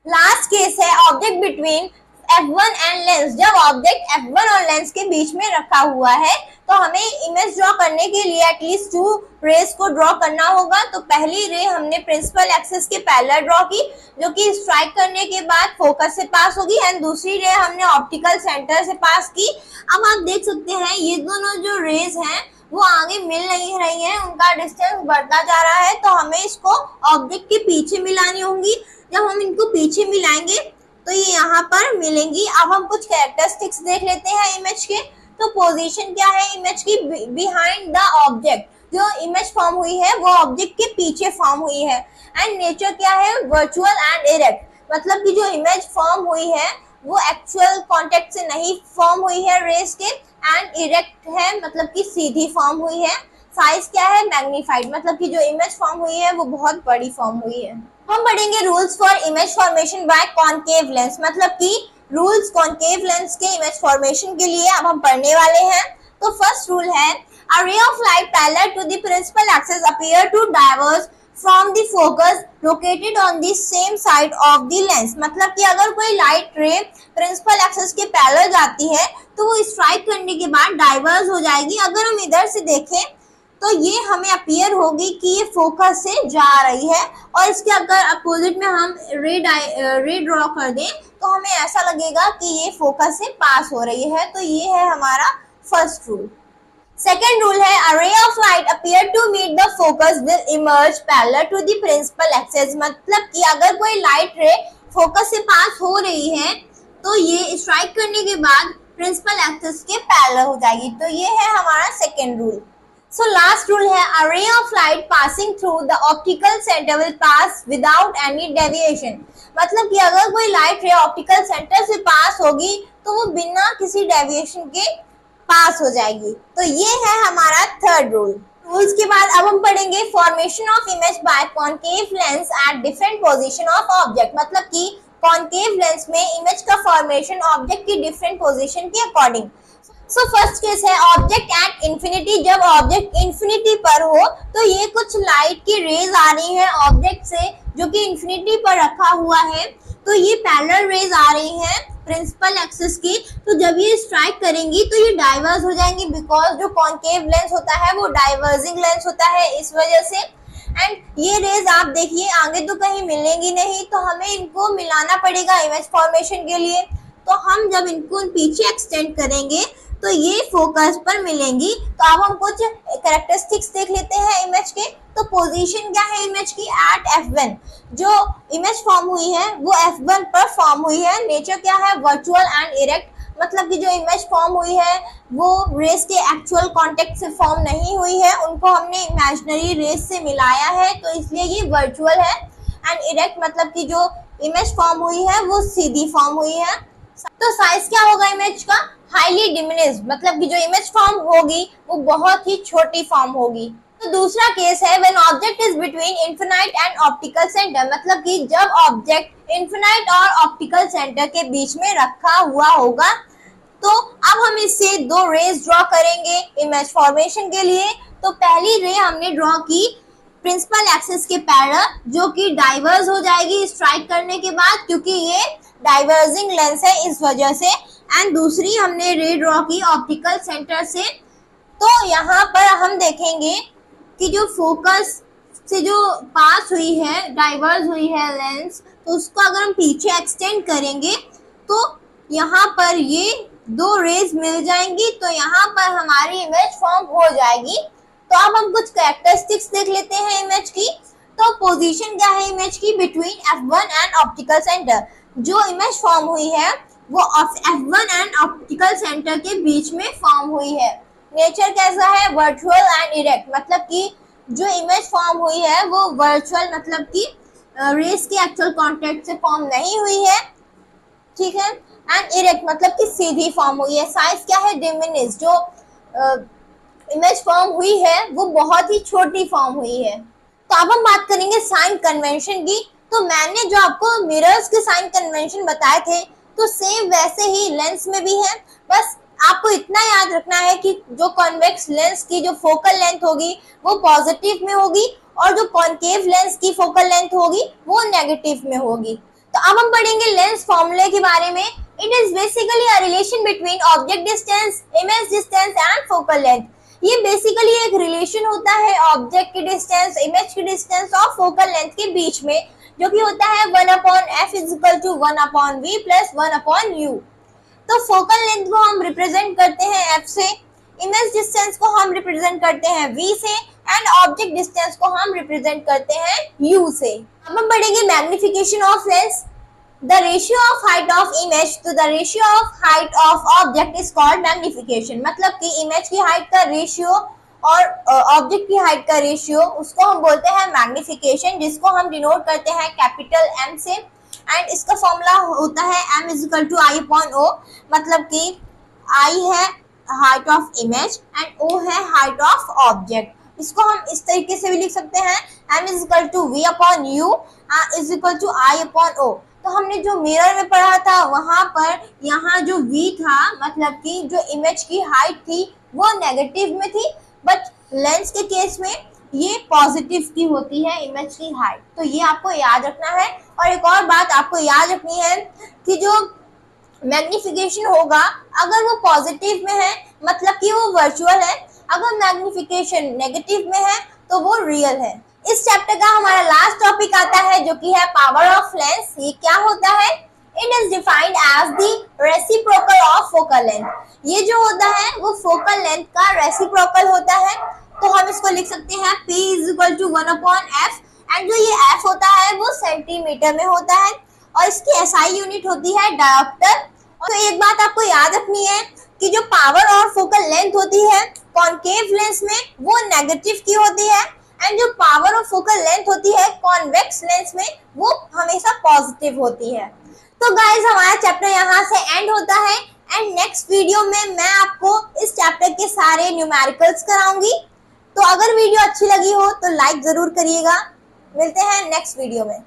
लास्ट केस है object between F1 and lens. जब ऑब्जेक्ट F1 और लेंस के बीच में रखा हुआ है तो हमें इमेज ड्रॉ करने के लिए एटलीस्ट 2 रेज को ड्रॉ करना होगा। तो पहली रे हमने प्रिंसिपल एक्सिस के पैरेलल ड्रॉ की, जो कि स्ट्राइक करने के बाद फोकस से पास होगी। एंड दूसरी रे हमने ऑप्टिकल सेंटर से पास की। अब आप देख सकते हैं ये दोनों जो रेज हैं वो आगे मिल नहीं रही हैं, उनका डिस्टेंस बढ़ता जा रहा है। तो हमें इसको ऑब्जेक्ट के पीछे मिलानी होंगी। जब हम इनको पीछे मिलाएंगे तो ये यहाँ पर मिलेंगी। अब हम कुछ कैरेक्टरिस्टिक्स देख लेते हैं इमेज के। तो पोजीशन क्या है इमेज की, बिहाइंड द ऑब्जेक्ट। जो इमेज फॉर्म हुई है वो ऑब्जेक्ट के पीछे फॉर्म हुई है। एंड नेचर क्या है, वर्चुअल एंड इरेक्ट मतलब कि जो इमेज फॉर्म हुई है वो एक्चुअल कांटेक्ट से नहीं फॉर्म हुई है रेस के। एंड इरेक्ट है मतलब कि सीधी फॉर्म हुई है। साइज क्या है, मैग्नीफाइड, मतलब कि जो इमेज फॉर्म हुई है वो बहुत बड़ी फॉर्म हुई है। हम पढ़ेंगे rules for image formation by concave lens, मतलब कि रूल्स कॉनकेव लेंस के इमेज फॉर्मेशन के लिए अब हम पढ़ने वाले हैं। तो फर्स्ट रूल है, a ray of light parallel to the principal axis appear to diverge from the focus located on the same side of the lens, मतलब कि अगर कोई लाइट रे प्रिंसिपल एक्सिस के पैरेलल जाती है तो वो स्ट्राइक करने के बाद डाइवर्ज हो जाएगी। अगर हम इधर से देखें तो ये हमें अपीयर होगी कि ये फोकस से जा रही है, और इसके अगर अपोजिट में हम रे ड्रॉ कर दें तो हमें ऐसा लगेगा कि ये फोकस से पास हो रही है। तो ये है हमारा फर्स्ट रूल। सेकेंड रूल है, a ray of light appear to meet the focus will emerge parallel to the principal axis, मतलब कि अगर कोई लाइट रे फोकस से पास हो रही है तो ये स्ट्राइक करने के बाद प्रिंसिपल एक्सिस के पैरेलल हो जाएगी। तो ये है हमारा second rule. So last rule है, a ray of light passing through the optical center will pass without any deviation, मतलब कि अगर कोई लाइट रे ऑप्टिकल सेंटर से पास होगी तो वो बिना किसी डेविएशन के पास हो जाएगी। तो ये है हमारा थर्ड रूल। रूल्स के बाद अब हम पढ़ेंगे formation of image by concave lens at different position of object, मतलब कि कॉनकेव लेंस में इमेज का फॉर्मेशन ऑब्जेक्ट की डिफरेंट पोजीशन के अकॉर्डिंग। सो फर्स्ट केस है ऑब्जेक्ट एट इंफिनिटी, जब ऑब्जेक्ट इंफिनिटी पर हो तो ये कुछ लाइट की रेज आ रही है ऑब्जेक्ट से जो कि इंफिनिटी पर रखा हुआ है, तो ये पैरेलल रेज आ रही हैं प्रिंसिपल एक्सिस की। तो जब ये स्ट्राइक करेंगी तो ये डाइवर्स हो जाएंगी, बिकॉज जो कॉनकेव लेंस होता है वो डाइवर्जिंग लेंस होता है, इस वजह से। एंड ये रेज आप देखिए आगे तो कहीं मिलेंगी नहीं, तो हमें इनको मिलाना पड़ेगा इमेज फॉर्मेशन के लिए। तो हम जब इनको पीछे एक्सटेंड करेंगे तो ये फोकस पर मिलेंगी। तो अब हम कुछ कैरेक्टरिस्टिक्स देख लेते हैं इमेज के। तो पोजीशन क्या है इमेज की, एट F1, जो इमेज फॉर्म हुई है वो F1 पर फॉर्म हुई है। नेचर क्या है, वर्चुअल एंड इरेक्ट, मतलब कि जो इमेज फॉर्म हुई है वो रेस के एक्चुअल कांटेक्ट से फॉर्म नहीं हुई है, उनको हमने इमेजिनरी रेस से मिलाया है, तो इसलिए ये वर्चुअल है। एंड इरेक्ट मतलब कि जो इमेज फॉर्म हुई है वो सीधी फॉर्म हुई है। तो साइज क्या होगा इमेज का, हाईली डिमिनिश्ड, मतलब कि जो इमेज फॉर्म होगी वो बहुत ही छोटी फॉर्म होगी। तो दूसरा केस है when object is between infinite and optical centre, मतलब कि जब ऑब्जेक्ट इन्फिनाइट और ऑप्टिकल सेंटर के बीच में रखा हुआ होगा। तो अब हम इससे दो रेज ड्रॉ करेंगे इमेज फॉर्मेशन के लिए। तो पहली रे हमने ड्रॉ की प्रिंसिपल एक्सिस के पैरेलल, जो कि डाइवर्ज हो जाएगी स्ट्राइक करने के बाद, क्योंकि ये डाइवर्जिंग लेंस है इस वजह से। एंड दूसरी हमने रे ड्रॉ की ऑप्टिकल सेंटर से। तो यहाँ पर हम देखेंगे कि जो फोकस से जो पास हुई है, डाइवर्ज हुई है लेंस, तो उसको अगर हम पीछे एक्सटेंड करेंगे तो यहाँ पर ये दो रेज मिल जाएंगी, तो यहाँ पर हमारी इमेज फॉर्म हो जाएगी। तो अब हम कुछ कैरेक्टरिस्टिक्स देख लेते हैं इमेज की। तो पोजीशन क्या है इमेज की, between F1 and optical centre, जो इमेज फॉर्म हुई है वो F1 एंड ऑप्टिकल सेंटर के बीच में फॉर्म हुई है। नेचर कैसा है, वर्चुअल एंड इरेक्ट, मतलब कि जो इमेज फॉर्म हुई है वो वर्चुअल, मतलब कि रेस के एक्चुअल कांटेक्ट से फॉर्म नहीं हुई है, ठीक है। एंड इरेक्ट मतलब कि सीधी फॉर्म हुई है। साइज क्या है, डिमिनिश, जो इमेज फॉर्म हुई है वो बहुत ही छोटी फॉर्म हुई है। तो अब हम बात करेंगे साइन कन्वेंशन की। तो मैंने जो आपको मिरर्स के साइन कन्वेंशन बताए थे, तो सेम वैसे ही लेंस में भी है। बस आपको इतना याद रखना है कि जो कॉन्वेक्स लेंस की जो फोकल लेंथ होगी वो पॉजिटिव में होगी, और जो कॉनकेव लेंस की फोकल लेंथ होगी वो नेगेटिव में होगी। तो अब हम पढ़ेंगे लेंस फॉर्मूले के बारे में। It is basically a relation between object distance, image distance and focal length. ये बेसिकली एक रिलेशन होता है ऑब्जेक्ट की डिस्टेंस, इमेज की डिस्टेंस और फोकल लेंथ के बीच में, जो कि होता है 1/f = 1/v + 1/u। तो फोकल लेंथ को हम रिप्रेजेंट करते हैं f से, इमेज डिस्टेंस को हम रिप्रेजेंट करते हैं v से, एंड ऑब्जेक्ट डिस्टेंस को हम रिप्रेजेंट करते हैं u से। अब हम पढ़ेंगे magnification of lens. The ratio of height of image to the ratio of height of object is called magnification, मतलब कि इमेज की हाइट का रेशियो और ऑब्जेक्ट की हाइट का रेशियो, उसको हम बोलते हैं मैग्निफिकेशन, जिसको हम डिनोट करते हैं कैपिटल M से। एंड इसका फॉर्मूला होता है M = I/O, मतलब कि I है height of image and O है हाइट ऑफ ऑब्जेक्ट। इसको हम इस तरीके से भी लिख सकते हैं, m is equal to v upon u is equal to I upon o। तो हमने जो मिरर में पढ़ा था वहां पर यहाँ जो v था, मतलब कि जो इमेज की हाइट थी वो नेगेटिव में थी, बट लेंस के केस में ये पॉजिटिव की होती है इमेज की हाइट। तो ये आपको याद रखना है। और एक और बात आपको याद रखनी है कि जो मैग्निफिकेशन होगा अगर वो पॉजिटिव में है मतलब कि वो वर्चुअल है, अगर मैग्निफिकेशन नेगेटिव में है तो वो रियल है। इस चैप्टर का हमारा लास्ट टॉपिक आता है जो कि है पावर ऑफ लेंस। ये क्या होता है? It is defined as the reciprocal of focal length. ये जो होता है वो फोकल लेंथ का रेसिप्रोकल होता है। तो हम इसको लिख सकते हैं P is equal to 1 upon F, and जो ये f होता है वो सेंटीमीटर में होता है और इसकी SI यूनिट होती है डायोप्टर। तो एक बात आपको याद रखनी है कि जो पावर और फोकल लेंथ होती है कॉनकेव लेंस में वो नेगेटिव की होती है, एंड जो पावर और फोकल लेंथ होती है कॉन्वेक्स लेंस में वो हमेशा पॉजिटिव होती है। तो गाइज हमारा चैप्टर यहाँ से एंड होता है, एंड नेक्स्ट वीडियो में मैं आपको इस चैप्टर के सारे न्यूमेरिकल्स कराऊंगी। तो अगर वीडियो अच्छी लगी हो तो लाइक जरूर करिएगा। मिलते हैं नेक्स्ट वीडियो में।